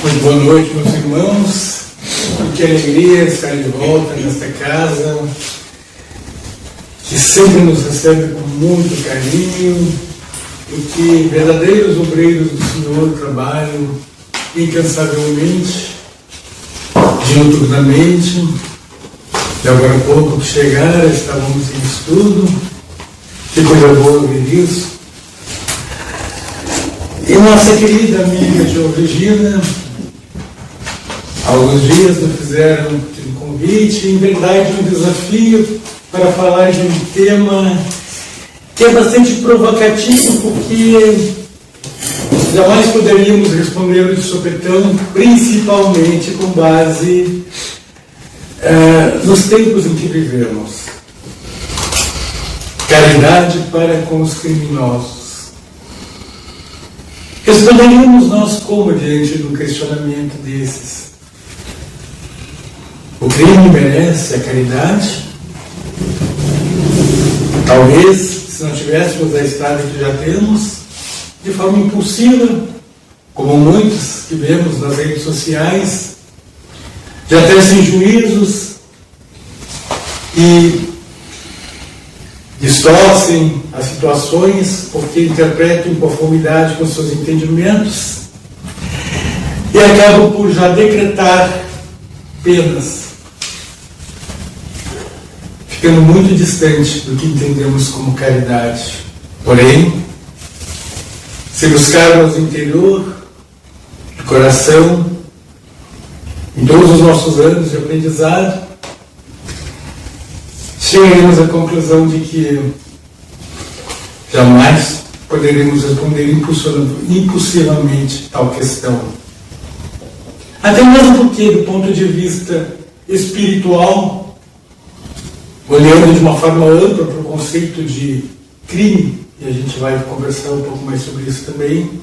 Muito boa noite, meus irmãos. Que alegria estar de volta nesta casa, que sempre nos recebe com muito carinho, e que verdadeiros obreiros do Senhor trabalham incansavelmente, diuturnamente. E agora há pouco que chegaram, estávamos em estudo. Que coisa boa ver isso. E nossa querida amiga Tia Regina, há alguns dias nos fizeram um convite, em verdade um desafio para falar de um tema que é bastante provocativo, porque jamais poderíamos responder de sopetão, principalmente com base nos tempos em que vivemos. Caridade para com os criminosos. Responderíamos nós como diante de um questionamento desses? O crime merece a caridade? Talvez, se não tivéssemos a estrada que já temos, de forma impulsiva, como muitos que vemos nas redes sociais, já tecem juízos e distorcem as situações porque interpretam em conformidade com seus entendimentos e acabam por já decretar penas, ficando muito distante do que entendemos como caridade. Porém, se buscarmos no interior, no coração, em todos os nossos anos de aprendizado, chegaremos à conclusão de que jamais poderemos responder impulsivamente tal questão. Até mesmo porque, do ponto de vista espiritual, olhando de uma forma ampla para o conceito de crime, e a gente vai conversar um pouco mais sobre isso também,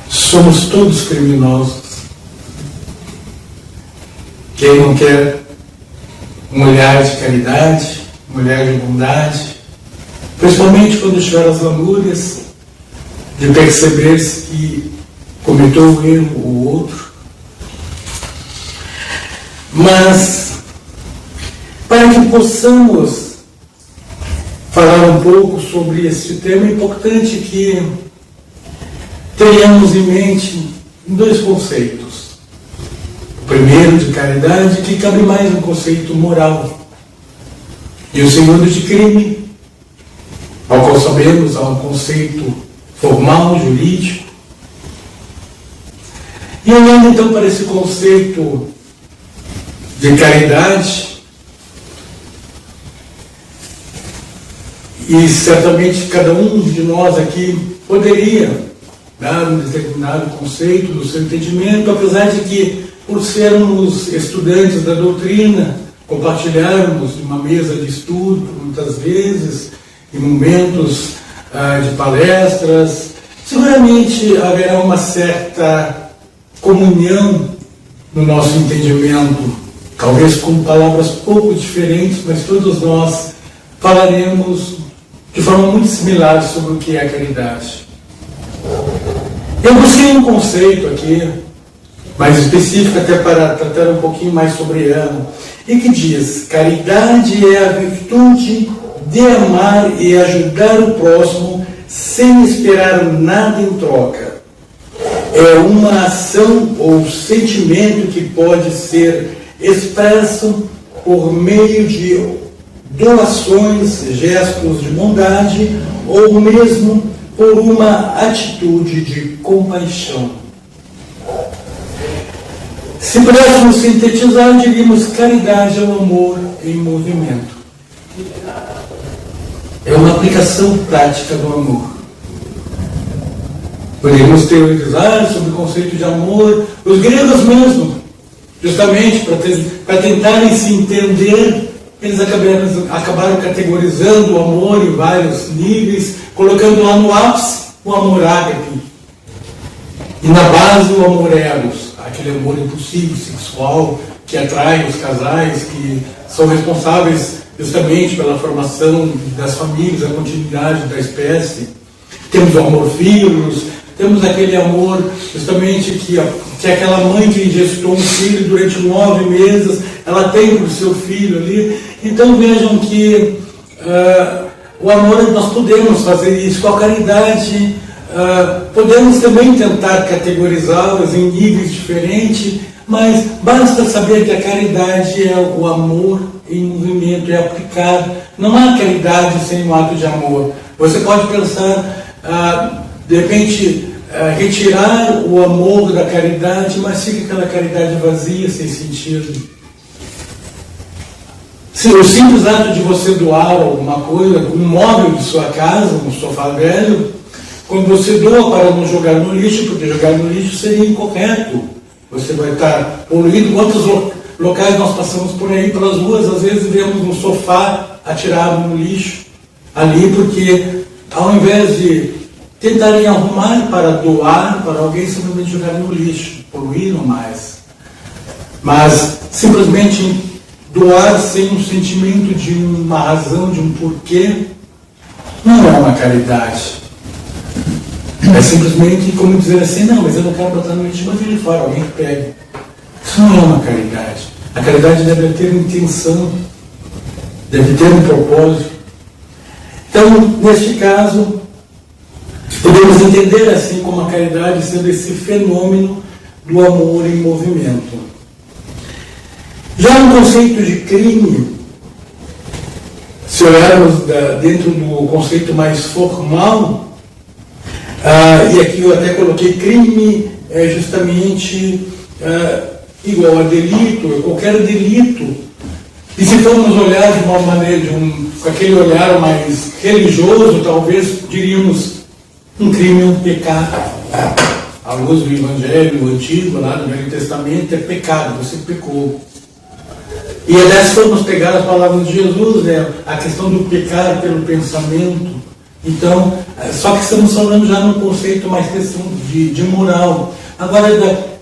somos todos criminosos. Quem não quer um olhar de caridade, um olhar de bondade, principalmente quando estiver as lamúrias de perceber-se que cometeu um erro ou outro. Mas, para que possamos falar um pouco sobre esse tema, é importante que tenhamos em mente dois conceitos. O primeiro, de caridade, que cabe mais no conceito moral. E o segundo, de crime, ao qual sabemos há um conceito formal, jurídico. E olhando então para esse conceito de caridade, e certamente cada um de nós aqui poderia dar um determinado conceito do seu entendimento, apesar de que, por sermos estudantes da doutrina, compartilharmos de uma mesa de estudo, muitas vezes, em momentos de palestras, seguramente haverá uma certa comunhão no nosso entendimento, talvez com palavras pouco diferentes, mas todos nós falaremos de forma muito similar sobre o que é a caridade. Eu busquei um conceito aqui, mais específico, até para tratar um pouquinho mais sobre ela, e que diz: caridade é a virtude de amar e ajudar o próximo sem esperar nada em troca. É uma ação ou sentimento que pode ser expresso por meio de doações, gestos de bondade ou mesmo por uma atitude de compaixão. Se pudéssemos sintetizar, diríamos: caridade é o amor em movimento. É uma aplicação prática do amor. Poderíamos teorizar sobre o conceito de amor, os gregos mesmo, justamente para tentarem se entender, eles acabaram categorizando o amor em vários níveis, colocando lá no ápice o amor ágape, e na base o amor eros, aquele amor impulsivo, sexual, que atrai os casais, que são responsáveis justamente pela formação das famílias, a continuidade da espécie. Temos o amor filos, temos aquele amor justamente que aquela mãe que gestou um filho durante 9 meses, ela tem por seu filho ali. Então vejam que o amor, nós podemos fazer isso com a caridade, podemos também tentar categorizá-las em níveis diferentes, mas basta saber que a caridade é o amor em movimento, é aplicado. Não há caridade sem um ato de amor. Você pode pensar, de repente, retirar o amor da caridade, mas fica aquela caridade vazia, sem sentido. O simples ato de você doar alguma coisa, um móvel de sua casa, um sofá velho, quando você doa para não jogar no lixo, porque jogar no lixo seria incorreto, você vai estar poluindo. Quantos locais nós passamos por aí, pelas ruas, às vezes vemos um sofá atirado no lixo, ali, porque ao invés de tentarem arrumar para doar para alguém, simplesmente jogar no lixo, poluíram mais. Mas simplesmente doar sem um sentimento de uma razão, de um porquê, não é uma caridade. É simplesmente como dizer assim, não, mas eu não quero botar no lixo, mas ele fora, alguém que pegue. Isso não é uma caridade. A caridade deve ter intenção, deve ter um propósito. Então, neste caso, podemos entender assim como a caridade sendo esse fenômeno do amor em movimento. Já no conceito de crime, se olharmos dentro do conceito mais formal, e aqui eu até coloquei crime é justamente igual a delito, qualquer delito. E se formos olhar de uma maneira, com aquele olhar mais religioso, talvez diríamos um crime é um pecado. À luz do Evangelho Antigo, lá do Velho Testamento, é pecado, você pecou. E aliás, se formos pegar as palavras de Jesus, a questão do pecar pelo pensamento. Então, só que estamos falando já no conceito mais questão de moral. Agora,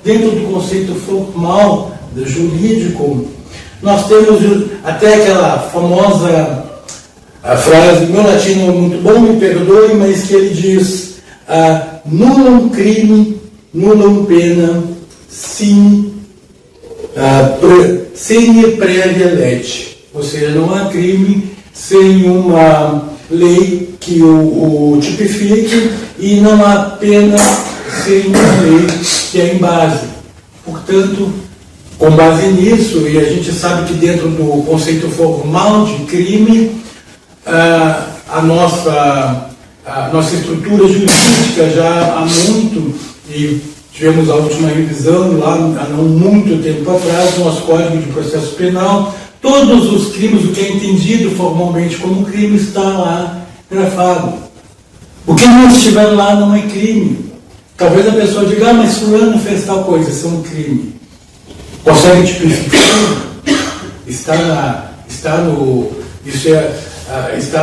dentro do conceito formal, jurídico, nós temos até aquela famosa frase, meu latino é muito bom, me perdoe, mas que ele diz, nullum crime, nullum pena, sine praevia lege. Ou seja, não há crime sem uma lei que o tipifique e não há pena sem uma lei que é em base. Portanto, com base nisso, e a gente sabe que dentro do conceito formal de crime, a nossa estrutura jurídica já há muito, e tivemos a última revisão lá há não muito tempo atrás, no nosso Código de Processo Penal, todos os crimes, o que é entendido formalmente como crime, está lá grafado. O que não estiver lá não é crime. Talvez a pessoa diga, mas fulano fez tal coisa, isso é um crime. Consegue tipificar? Está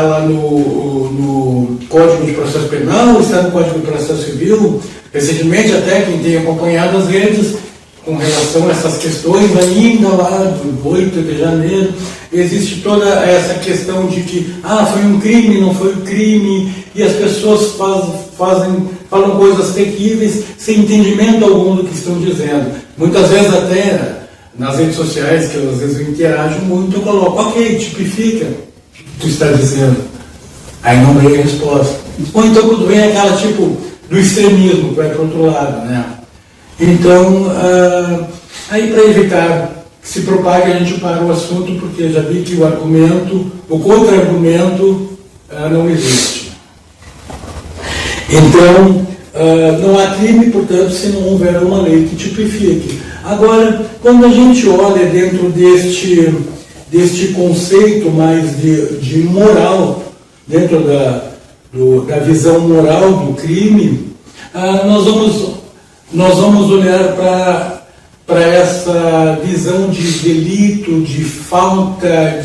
lá no Código de Processo Penal, está no Código de Processo Civil. Recentemente, até quem tem acompanhado as redes, com relação a essas questões, ainda lá do 8 de janeiro, existe toda essa questão de que, foi um crime, não foi um crime, e as pessoas falam coisas terríveis, sem entendimento algum do que estão dizendo. Muitas vezes até nas redes sociais, que às vezes eu interajo muito, eu coloco, ok, tipifica o que tu está dizendo. Aí não veio a resposta. Ou então quando vem aquela tipo do extremismo, que vai para o outro lado, né? Então, aí para evitar que se propague, a gente para o assunto, porque já vi que o contra-argumento não existe. Então, não há crime, portanto, se não houver uma lei que tipifique. Agora, quando a gente olha dentro deste conceito mais de moral, dentro da visão moral do crime, nós vamos olhar para essa visão de delito, de falta,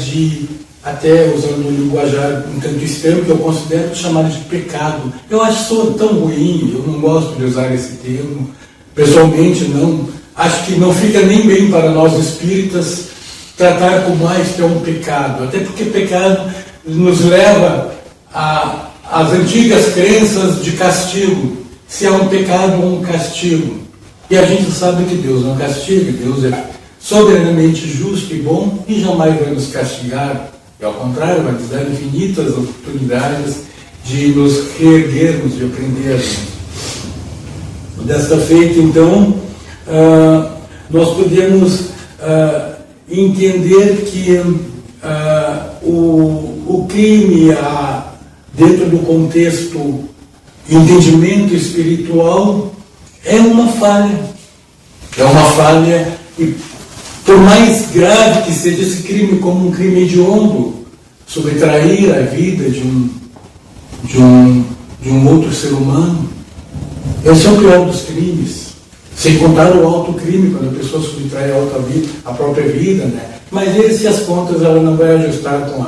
até usando um linguajar um tanto extremo, que eu considero chamar de pecado. Eu acho tão ruim, eu não gosto de usar esse termo, pessoalmente não, acho que não fica nem bem para nós espíritas tratar como isto é um pecado, até porque pecado nos leva às antigas crenças de castigo. se é um pecado ou um castigo. E a gente sabe que Deus não castiga, Deus é soberanamente justo e bom e jamais vai nos castigar. E ao contrário, vai nos dar infinitas oportunidades de nos reerguermos, de aprendermos. Desta feita, então, nós podemos entender que o crime, dentro do contexto entendimento espiritual, é uma falha. É uma falha, e por mais grave que seja esse crime, como um crime hediondo, subtrair a vida de um outro ser humano, esse é o pior dos crimes. Sem contar o alto crime, quando a pessoa subtrai a própria vida, né? Mas esse, as contas, ela não vai ajustar com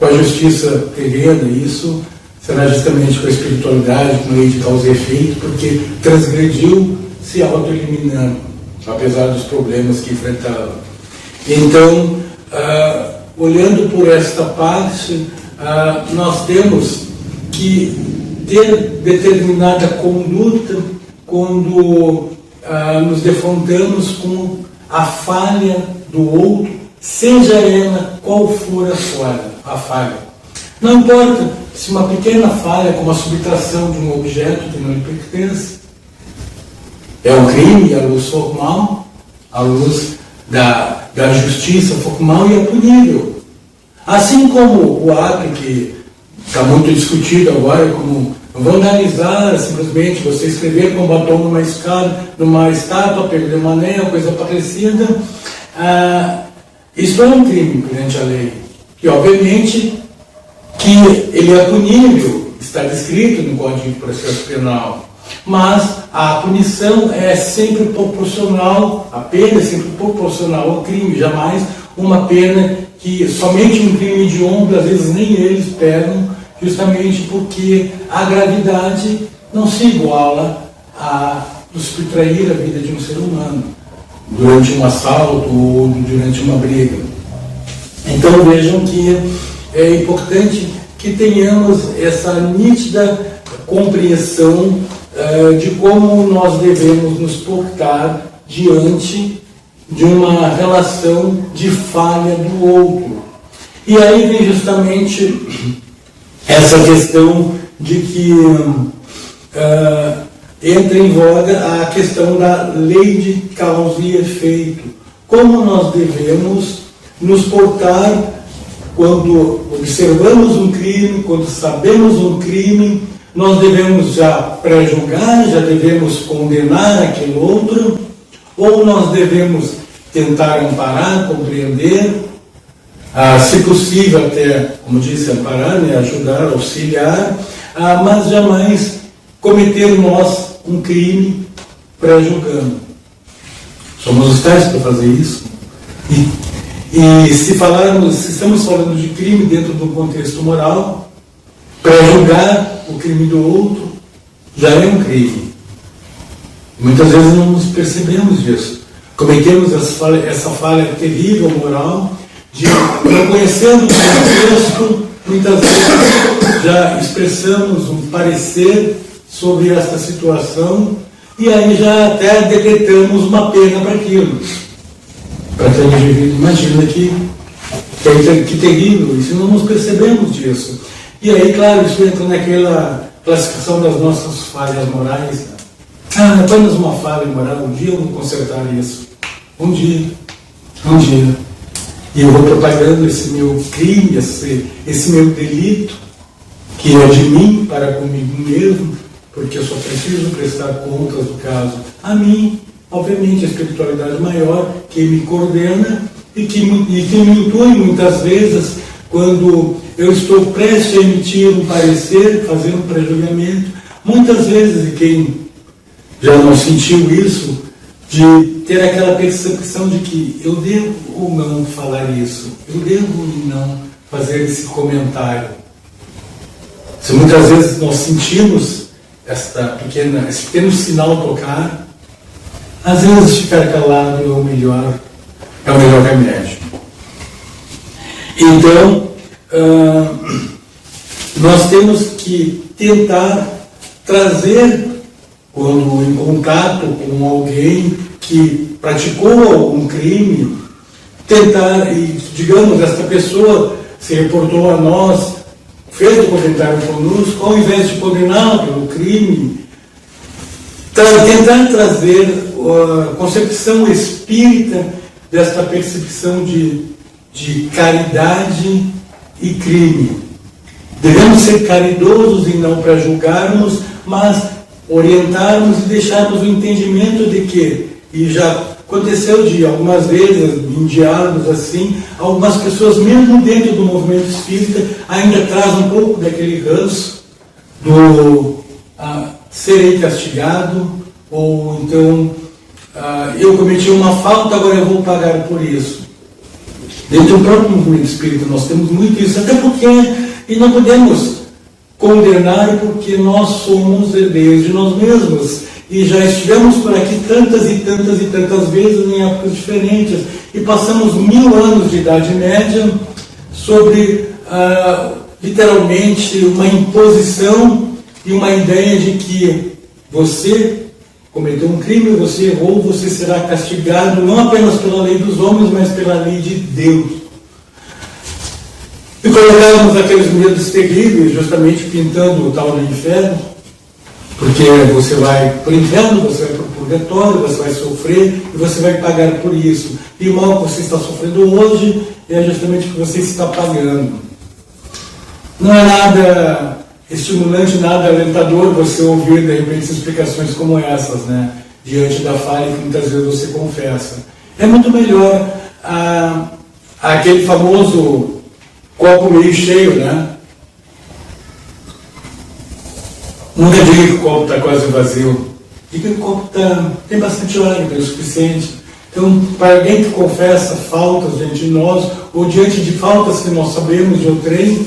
a justiça terrena. Isso será justamente com a espiritualidade, com a lei de causa e efeito, porque transgrediu se auto-eliminando, apesar dos problemas que enfrentava. Então, olhando por esta parte, nós temos que ter determinada conduta quando nos defrontamos com a falha do outro, seja ela qual for a falha. Não importa se uma pequena falha, como a subtração de um objeto que não lhe pertence, é um crime, a luz formal, a luz da justiça formal, e é punível. Assim como o ato que está muito discutido agora, como vandalizar, simplesmente você escrever com batom numa estátua, perder uma anel, coisa parecida, isso é um crime perante a lei. E obviamente que ele é punível, está descrito no Código de Processo Penal, mas a punição é sempre proporcional, a pena é sempre proporcional ao crime, jamais uma pena que somente um crime hediondo, às vezes nem eles pegam, justamente porque a gravidade não se iguala a subtrair a vida de um ser humano durante um assalto ou durante uma briga. Então vejam que é importante que tenhamos essa nítida compreensão de como nós devemos nos portar diante de uma relação de falha do outro. E aí vem justamente essa questão de que entra em voga a questão da lei de causa e efeito. Como nós devemos nos portar quando observamos um crime, quando sabemos um crime, nós devemos já pré-julgar, já devemos condenar aquele outro, ou nós devemos tentar amparar, compreender, se possível até, como disse, amparar, né, ajudar, auxiliar, mas jamais cometer nós um crime pré-julgando. Somos os tais para fazer isso. E se estamos falando de crime dentro do contexto moral, pré-julgar o crime do outro já é um crime. Muitas vezes não nos percebemos disso. Cometemos essa falha terrível moral de, não conhecendo o contexto, muitas vezes já expressamos um parecer sobre esta situação e aí já até decretamos uma pena para aquilo. Para aquele indivíduo. Imagina que terrível, e se não nos percebemos disso. E aí, claro, isso entra naquela classificação das nossas falhas morais. Apenas uma falha moral, um dia eu vou consertar isso. Um dia. E eu vou propagando esse meu crime, esse meu delito, que é de mim para comigo mesmo, porque eu só preciso prestar contas do caso a mim. Obviamente, a espiritualidade maior que me coordena e que me intui muitas vezes quando eu estou prestes a emitir um parecer, fazer um pré-julgamento. Muitas vezes, e quem já não sentiu isso, de ter aquela percepção de que eu devo ou não falar isso, eu devo ou não fazer esse comentário. Se muitas vezes nós sentimos esse pequeno sinal tocar, às vezes ficar calado é o melhor remédio. Então, nós temos que tentar trazer quando em contato com alguém que praticou algum crime, tentar, e digamos, esta pessoa se reportou a nós, fez o comentário conosco, ao invés de condená-la pelo crime, tentar trazer a concepção espírita desta percepção de caridade e crime. Devemos ser caridosos e não para julgarmos, mas orientarmos e deixarmos o entendimento de que, e já aconteceu de algumas vezes, em diálogos assim, algumas pessoas, mesmo dentro do movimento espírita, ainda trazem um pouco daquele ranço do serei castigado, ou então eu cometi uma falta, agora eu vou pagar por isso. Dentro do próprio movimento espírita nós temos muito isso, até porque, e não podemos condenar porque nós somos herdeiros de nós mesmos. E já estivemos por aqui tantas e tantas e tantas vezes em épocas diferentes e passamos 1000 anos de Idade Média sobre, literalmente, uma imposição e uma ideia de que você cometeu um crime, você errou, você será castigado não apenas pela lei dos homens, mas pela lei de Deus. E colocávamos aqueles medos terríveis, justamente pintando o tal do inferno, porque você vai para o inferno, você vai para o purgatório, você vai sofrer e você vai pagar por isso. E o mal que você está sofrendo hoje é justamente o que você está pagando. Não é nada estimulante, nada alentador você ouvir, de repente, explicações como essas, né? Diante da falha que muitas vezes você confessa. É muito melhor aquele famoso copo meio cheio, né? Nunca diga que o copo está quase vazio. Diga que o copo tem bastante água, é o suficiente. Então, para alguém que confessa faltas diante de nós, ou diante de faltas que nós sabemos de outrem,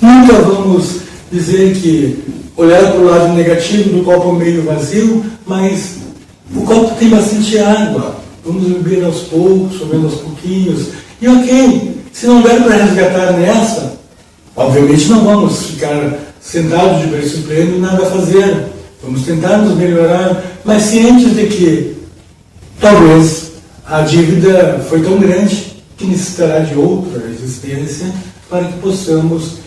nunca vamos dizer que olhar para o lado negativo do copo meio vazio, mas o copo tem bastante água. Vamos beber aos poucos, bebendo aos pouquinhos. E ok, se não der para resgatar nessa, obviamente não vamos ficar sentados de berço pleno e nada a fazer. Vamos tentar nos melhorar, mas cientes de que talvez a dívida foi tão grande que necessitará de outra existência para que possamos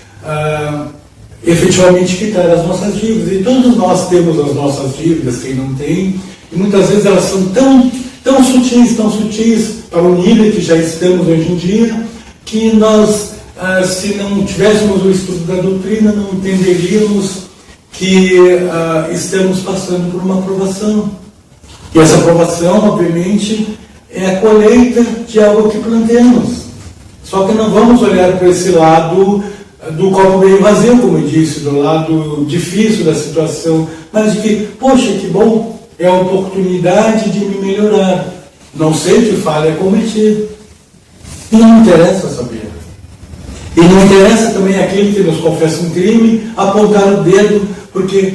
efetivamente quitar as nossas dívidas. E todos nós temos as nossas dívidas, quem não tem, e muitas vezes elas são tão sutis para o nível que já estamos hoje em dia, que nós, se não tivéssemos o estudo da doutrina, não entenderíamos que estamos passando por uma provação. E essa provação, obviamente, é a colheita de algo que plantemos. Só que não vamos olhar para esse lado do copo meio vazio, como eu disse, do lado difícil da situação, mas de que, poxa, que bom, é a oportunidade de me melhorar. Não sei que falha cometi. E não interessa saber. E não interessa também aquele que nos confessa um crime apontar o dedo, porque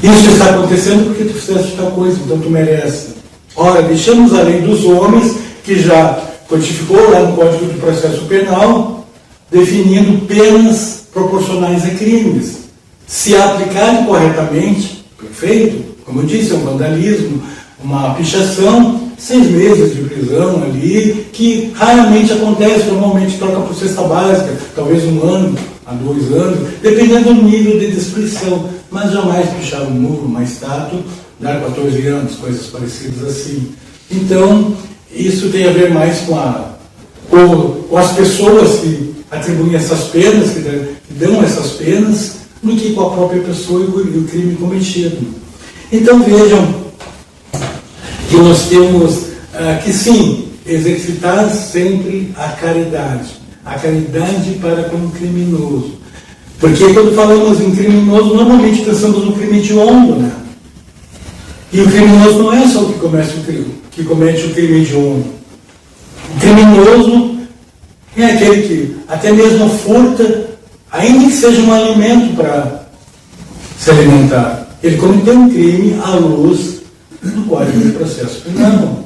isso está acontecendo porque tu fizeste tal coisa, então tu merece. Ora, deixamos a lei dos homens, que já codificou lá no Código de Processo Penal, definindo penas proporcionais a crimes. Se aplicado corretamente, perfeito, como eu disse, é um vandalismo, uma pichação, 6 meses de prisão ali, que raramente acontece, normalmente troca por cesta básica, talvez 1 ano a 2 anos, dependendo do nível de destruição, mas jamais pichar um muro, uma estátua, dar 14 anos, coisas parecidas assim. Então, isso tem a ver mais com as pessoas que atribuem essas penas, que dão essas penas, do que com a própria pessoa e o crime cometido. Então, vejam que nós temos que sim, exercitar sempre a caridade para com o criminoso. Porque quando falamos em criminoso, normalmente pensamos no crime hediondo, né? E o criminoso não é só o que comete o crime hediondo. O criminoso é aquele que até mesmo furta, ainda que seja um alimento para se alimentar. Ele cometeu um crime à luz do Código de Processo Penal.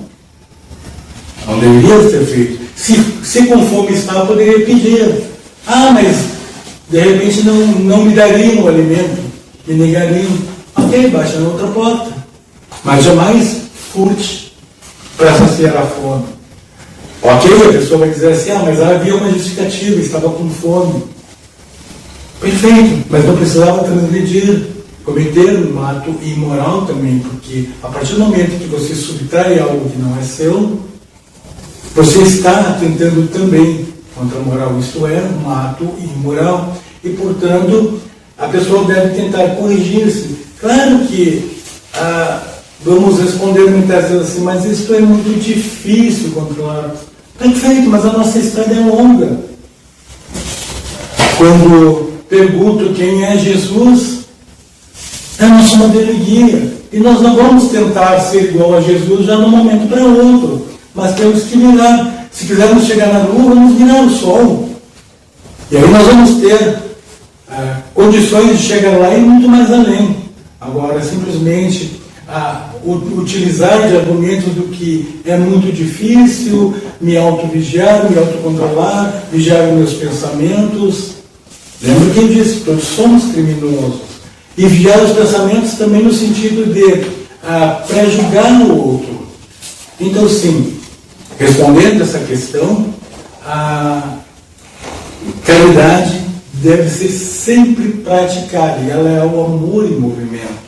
Não deveria ter feito. Se com fome estava, poderia pedir. Mas de repente não me dariam o alimento, me negariam. Ok, baixa na outra porta. Mas jamais furte para saciar a fome. Ok, a pessoa vai dizer assim, mas havia uma justificativa, estava com fome. Perfeito, mas não precisava transgredir, cometer um ato imoral também, porque a partir do momento que você subtrai algo que não é seu, você está atentando também contra a moral, isto é, um ato imoral. E, portanto, a pessoa deve tentar corrigir-se. Claro que vamos responder muitas vezes assim, mas isso é muito difícil controlar. Perfeito, mas a nossa estrada é longa. Quando pergunto quem é Jesus, é nosso modelo e guia. E nós não vamos tentar ser igual a Jesus já de um momento para outro, mas temos que virar. Se quisermos chegar na lua, vamos virar o sol. E aí nós vamos ter condições de chegar lá e muito mais além. Agora, simplesmente utilizar de argumentos do que é muito difícil, me autovigiar, me autocontrolar, vigiar os meus pensamentos. Lembra que ele disse, todos somos criminosos. E vigiar os pensamentos também no sentido de pré-julgar o outro. Então, sim, respondendo essa questão, a caridade deve ser sempre praticada, e ela é o amor em movimento.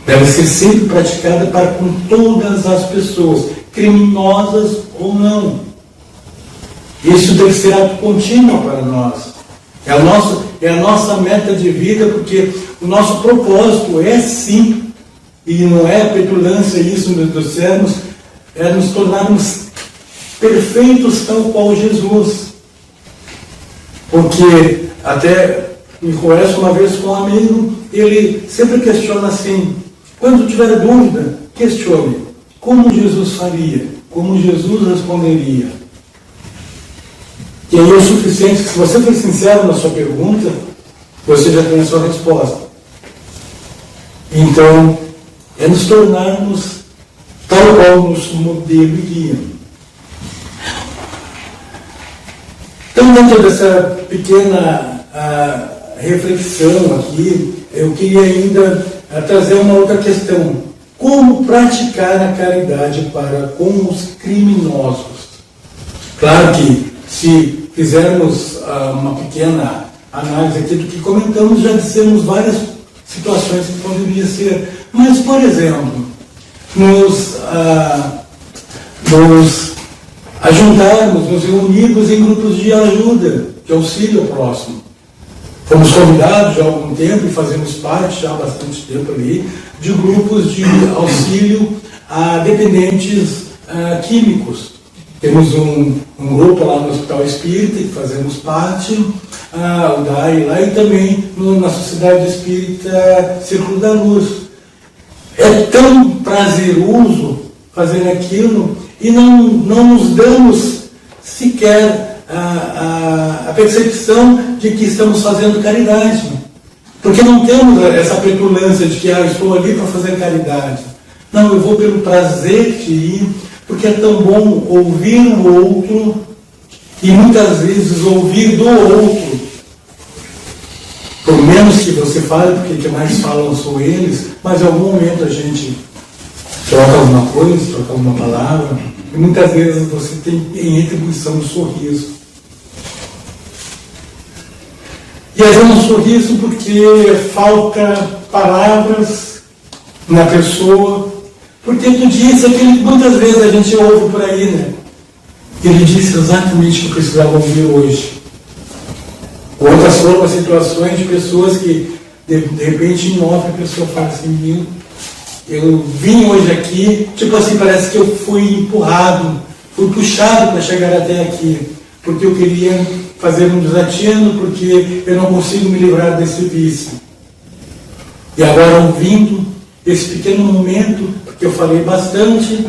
Deve ser sempre praticada para com todas as pessoas, criminosas ou não. Isso deve ser ato contínuo para nós. É a nossa meta de vida, porque o nosso propósito é sim, e não é petulância isso dos sermos, é nos tornarmos perfeitos tal qual Jesus. Porque até me converso uma vez com um amigo, ele sempre questiona assim, quando tiver dúvida, questione, como Jesus faria? Como Jesus responderia? E aí é o suficiente que, se você for sincero na sua pergunta, você já tem a sua resposta. Então, é nos tornarmos tal qual nosso modelo e guia. Então, dentro dessa pequena reflexão aqui, eu queria ainda trazer uma outra questão. Como praticar a caridade para com os criminosos? Claro que, se fizermos uma pequena análise aqui do que comentamos, já dissemos várias situações que poderia ser. Mas, por exemplo, nos ajuntarmos, nos reunirmos em grupos de ajuda, de auxílio ao próximo. Fomos convidados já há algum tempo e fazemos parte, já há bastante tempo ali, de grupos de auxílio a dependentes químicos. Temos um grupo lá no Hospital Espírita, que fazemos parte, o DAI lá, e também na Sociedade Espírita Círculo da Luz. É tão prazeroso fazer aquilo e não nos damos sequer a percepção de que estamos fazendo caridade. Porque não temos essa petulância de que eu estou ali para fazer caridade. Não, eu vou pelo prazer de ir, porque é tão bom ouvir o outro e muitas vezes ouvir do outro. Por menos que você fale, porque o que mais falam são eles, mas em algum momento a gente troca alguma coisa, troca alguma palavra, e muitas vezes você tem em retribuição um sorriso. E às vezes um sorriso porque falta palavras na pessoa, porque tu disse aquilo que muitas vezes a gente ouve por aí, né? Ele disse exatamente o que eu precisava ouvir hoje. Outras foram situações de pessoas que, de repente, em off, a pessoa fala assim, eu vim hoje aqui, tipo assim, parece que eu fui empurrado, fui puxado para chegar até aqui, porque eu queria fazer um desatino, porque eu não consigo me livrar desse vício. E agora, ouvindo esse pequeno momento, porque eu falei bastante,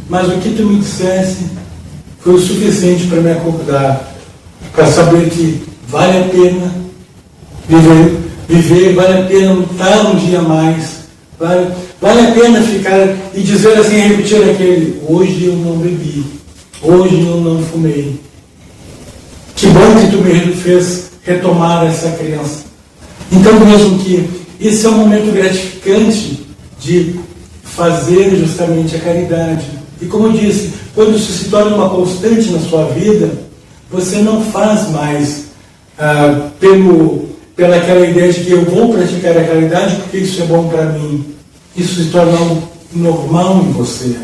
mas o que tu me dissesse foi o suficiente para me acordar, para saber que vale a pena viver, vale a pena lutar um dia a mais, vale a pena ficar e dizer assim, repetir aquele, hoje eu não bebi, hoje eu não fumei. Que bom que tu me fez retomar essa crença. Então, mesmo que esse é um momento gratificante de fazer justamente a caridade. E como eu disse, quando isso se torna uma constante na sua vida, você não faz mais pela aquela ideia de que eu vou praticar a caridade porque isso é bom para mim. Isso se torna algo normal em você.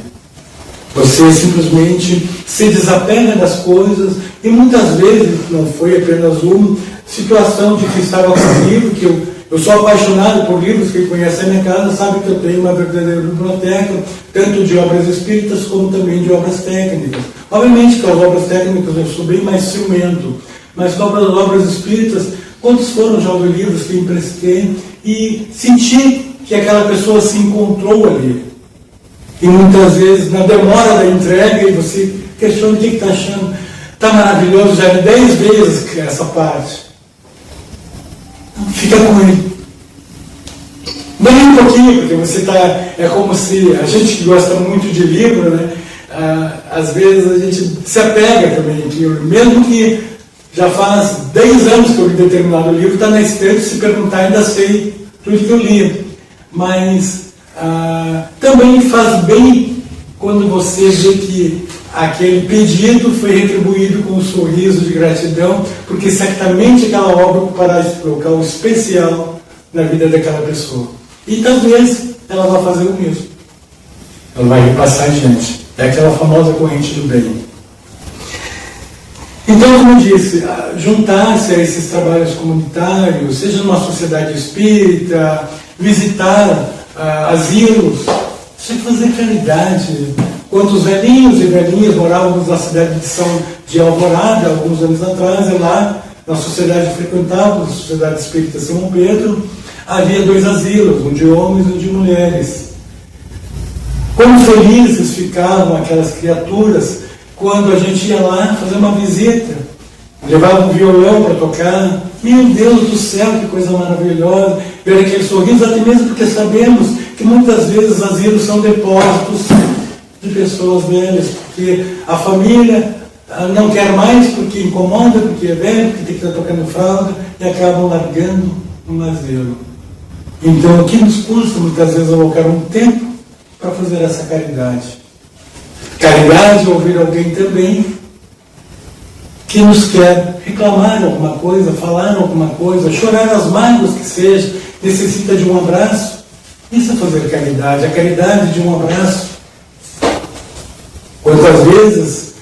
Você simplesmente se desapega das coisas, e muitas vezes, não foi apenas uma situação de que estava com um livro, que eu sou apaixonado por livros, quem conhece a minha casa sabe que eu tenho uma verdadeira biblioteca, tanto de obras espíritas como também de obras técnicas. Obviamente que as obras técnicas eu sou bem mais ciumento, mas sobre as obras espíritas, quantos foram já os livros que emprestei e senti que aquela pessoa se encontrou ali. E muitas vezes, na demora da entrega, você questiona o que está achando. Está maravilhoso, já vi 10 vezes essa parte. Fica com ele. Dê um pouquinho, porque você está... É como se a gente que gosta muito de livro, né? Às vezes a gente se apega também em livro. Mesmo que já faz 10 anos que eu li determinado livro, está na estante, se perguntar, ainda sei tudo que eu li. Mas... também faz bem quando você vê que aquele pedido foi retribuído com um sorriso de gratidão, porque certamente aquela obra ocupará esse local especial na vida daquela pessoa. E talvez ela vá fazer o mesmo. Ela vai repassar adiante. É aquela famosa corrente do bem. Então, como eu disse, juntar-se a esses trabalhos comunitários, seja numa sociedade espírita, visitar asilos, você fazer caridade. Quantos velhinhos e velhinhas morávamos na cidade de Alvorada, alguns anos atrás, e lá, na sociedade frequentável, na Sociedade Espírita Simão Pedro, havia 2 asilos, um de homens e um de mulheres. Como felizes ficavam aquelas criaturas quando a gente ia lá fazer uma visita, levava um violão para tocar. Meu Deus do céu, que coisa maravilhosa, ver aquele sorriso, até mesmo porque sabemos que muitas vezes asilos são depósitos de pessoas velhas, porque a família não quer mais, porque incomoda, porque é velho, porque tem que estar tocando fralda, e acabam largando um asilo. Então, o que nos custa muitas vezes alocar um tempo para fazer essa caridade? Caridade é ouvir alguém também que nos quer reclamar alguma coisa, falar alguma coisa, chorar as mágoas que seja, necessita de um abraço. Isso é fazer caridade, a caridade de um abraço. Quantas vezes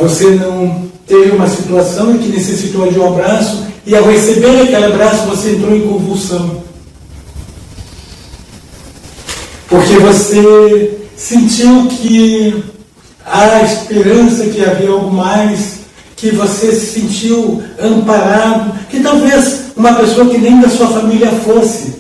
você não teve uma situação em que necessitou de um abraço e ao receber aquele abraço você entrou em convulsão? Porque você sentiu que há esperança, que havia algo mais, que você se sentiu amparado, que talvez uma pessoa que nem da sua família fosse,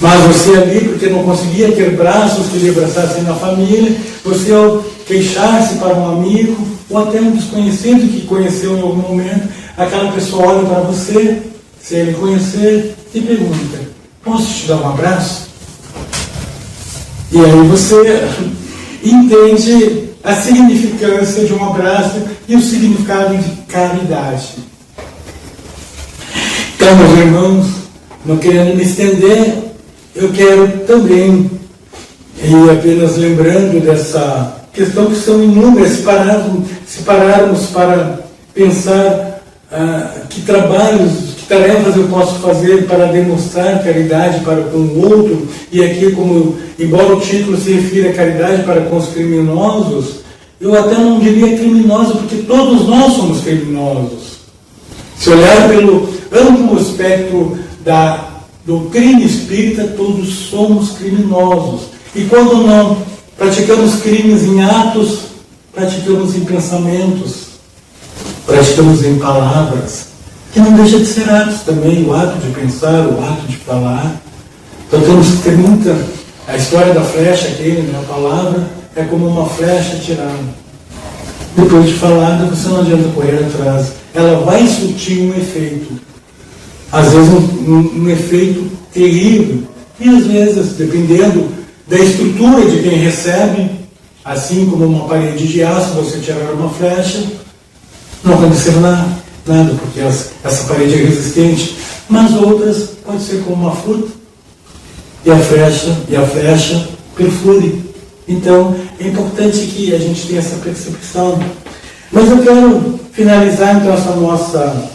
mas você ali, porque não conseguia ter braços que lhe abraçassem na família, você ao queixar-se para um amigo, ou até um desconhecido que conheceu em algum momento, aquela pessoa olha para você, se ele conhecer, e pergunta: posso te dar um abraço? E aí você entende a significância de um abraço e o significado de caridade. Então, meus irmãos, não querendo me estender, eu quero também, e apenas lembrando dessa questão que são inúmeras, se pararmos para pensar que trabalhos, que tarefas eu posso fazer para demonstrar caridade para com o outro, e aqui, embora o título se refira a caridade para com os criminosos, eu até não diria criminoso, porque todos nós somos criminosos. Se olhar pelo amplo espectro do crime espírita, todos somos criminosos. E quando não praticamos crimes em atos, praticamos em pensamentos, praticamos em palavras, que não deixa de ser atos também, o ato de pensar, o ato de falar. Então temos que ter muita... A história da flecha, a palavra, é como uma flecha tirada. Depois de falada, você não adianta correr atrás. Ela vai surtir um efeito. Às vezes um efeito terrível. E às vezes, dependendo da estrutura de quem recebe, assim como uma parede de aço, você tirar uma flecha, não acontecerá nada, porque essa parede é resistente. mas outras pode ser como uma fruta, e a flecha perfure. Então, é importante que a gente tenha essa percepção. Mas eu quero finalizar, então, essa nossa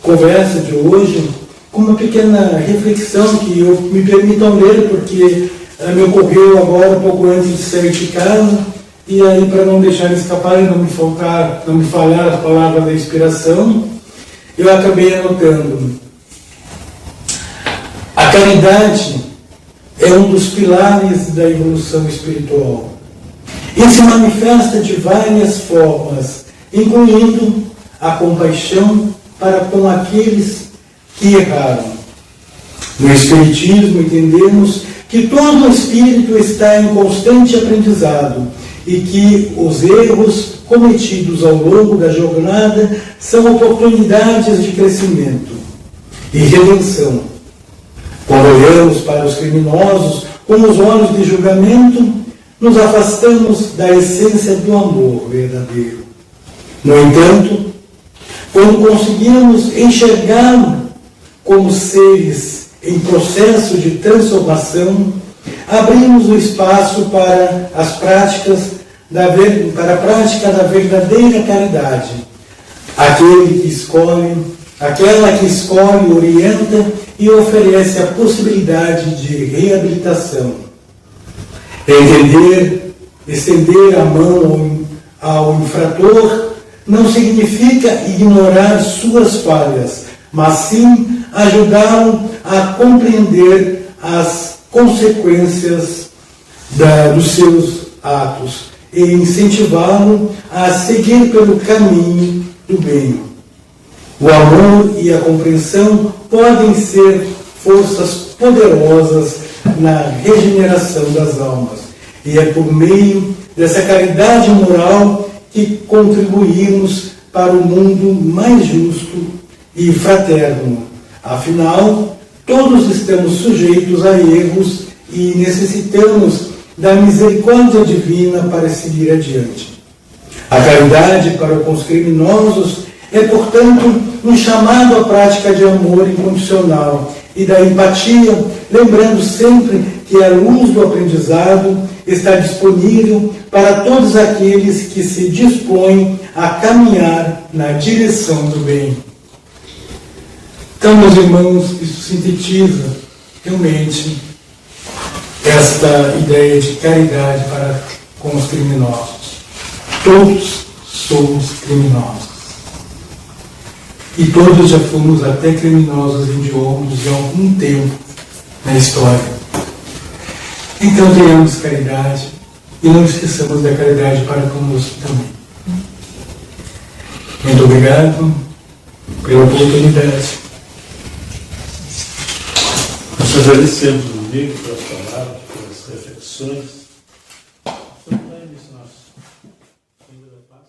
conversa de hoje com uma pequena reflexão que me permitam ler, porque me ocorreu agora, pouco antes de sair de casa, e aí, para não deixar escapar e não me falhar a palavra da inspiração, eu acabei anotando. A caridade é um dos pilares da evolução espiritual. E se manifesta de várias formas, incluindo a compaixão para com aqueles que erraram. No Espiritismo entendemos que todo espírito está em constante aprendizado e que os erros cometidos ao longo da jornada são oportunidades de crescimento e redenção. Quando olhamos para os criminosos com os olhos de julgamento, nos afastamos da essência do amor verdadeiro. No entanto, quando conseguimos enxergá-lo como seres em processo de transformação, abrimos o espaço para a prática da verdadeira caridade. Aquela que escolhe, orienta e oferece a possibilidade de reabilitação. Estender a mão ao infrator não significa ignorar suas falhas, mas sim ajudá-lo a compreender as consequências dos seus atos e incentivá-lo a seguir pelo caminho do bem. O amor e a compreensão podem ser forças poderosas na regeneração das almas. E é por meio dessa caridade moral que contribuímos para um mundo mais justo e fraterno. Afinal, todos estamos sujeitos a erros e necessitamos da misericórdia divina para seguir adiante. A caridade para com os criminosos é, portanto, um chamado à prática de amor incondicional e da empatia, lembrando sempre que a luz do aprendizado está disponível para todos aqueles que se dispõem a caminhar na direção do bem. Então, meus irmãos, isso sintetiza realmente esta ideia de caridade para com os criminosos. Todos somos criminosos. E todos já fomos até criminosos hediondos de algum tempo na história. Então tenhamos caridade e não esqueçamos da caridade para conosco também. Muito obrigado pela oportunidade. Nós agradecemos o amigo pelas palavras, pelas reflexões. Vamos dar início ao nosso Senhor da Paz.